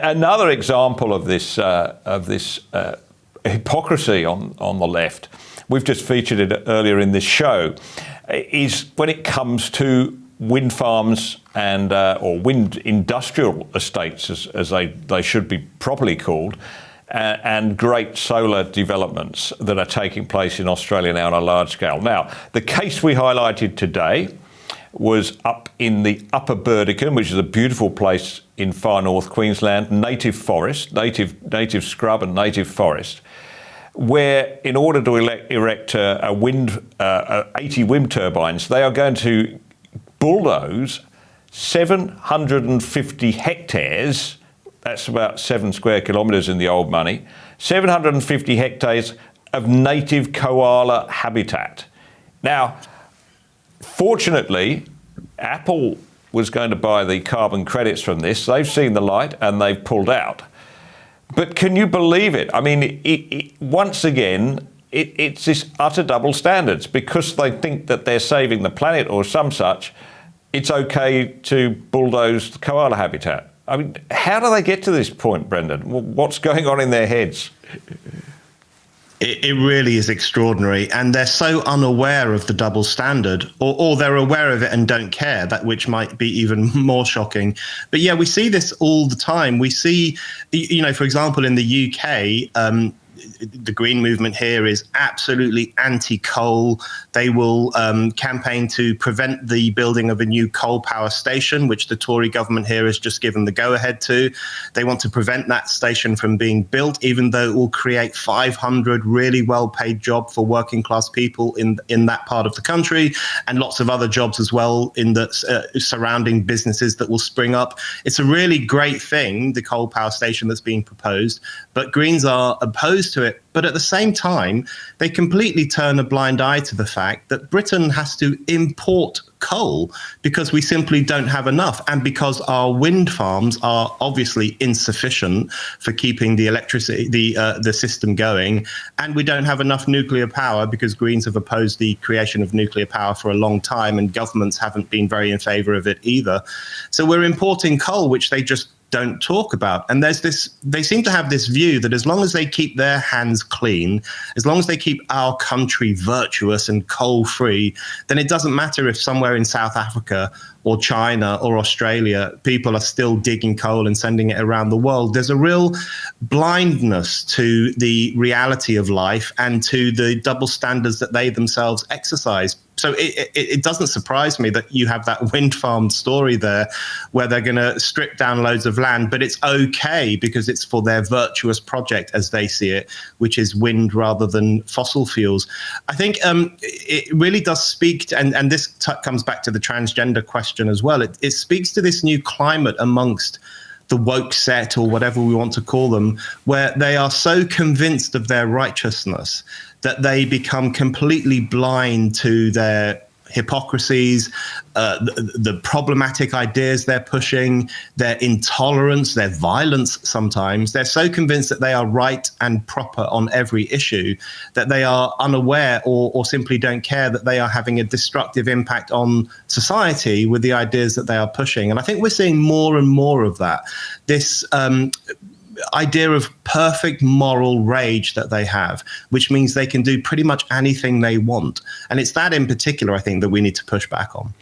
Another example of this hypocrisy on the left, we've just featured it earlier in this show, is when it comes to wind farms and or wind industrial estates, as they should be properly called, and great solar developments that are taking place in Australia now on a large scale. Now, the case we highlighted today was up in the Upper Burdekin, which is a beautiful place in far north Queensland, native forest, native scrub and native forest, where in order to erect 80 wind turbines, they are going to bulldoze 750 hectares, that's about 7 square kilometres in the old money, 750 hectares of native koala habitat. Now, fortunately, Apple was going to buy the carbon credits from this. They've seen the light and they've pulled out. But can you believe it? I mean, once again, it's this utter double standards. Because they think that they're saving the planet or some such, it's okay to bulldoze the koala habitat. I mean, how do they get to this point, Brendan? What's going on in their heads? It really is extraordinary, and they're so unaware of the double standard, or they're aware of it and don't care, that which might be even more shocking. But yeah, we see this all the time. We see, for example, in the UK, the Green movement here is absolutely anti-coal. They will campaign to prevent the building of a new coal power station, which the Tory government here has just given the go-ahead to. They want to prevent that station from being built, even though it will create 500 really well-paid jobs for working-class people in that part of the country, and lots of other jobs as well in the surrounding businesses that will spring up. It's a really great thing, the coal power station that's being proposed, but Greens are opposed to it. But at the same time, they completely turn a blind eye to the fact that Britain has to import coal because we simply don't have enough, and because our wind farms are obviously insufficient for keeping the electricity, the system going, and we don't have enough nuclear power because Greens have opposed the creation of nuclear power for a long time, and governments haven't been very in favour of it either. So we're importing coal, which they just don't talk about. And there's this, they seem to have this view that as long as they keep their hands clean, as long as they keep our country virtuous and coal free, then it doesn't matter if somewhere in South Africa or China or Australia, people are still digging coal and sending it around the world. There's a real blindness to the reality of life and to the double standards that they themselves exercise. So it doesn't surprise me that you have that wind farm story there where they're going to strip down loads of land, but it's okay because it's for their virtuous project, as they see it, which is wind rather than fossil fuels. I think it really does speak to, and this comes back to the transgender question as well. It speaks to this new climate amongst the woke set, or whatever we want to call them, where they are so convinced of their righteousness that they become completely blind to their hypocrisies, the problematic ideas they're pushing, their intolerance, their violence sometimes. They're so convinced that they are right and proper on every issue that they are unaware or simply don't care that they are having a destructive impact on society with the ideas that they are pushing. And I think we're seeing more and more of that. This idea of perfect moral rage that they have, which means they can do pretty much anything they want. And it's that in particular, I think, that we need to push back on.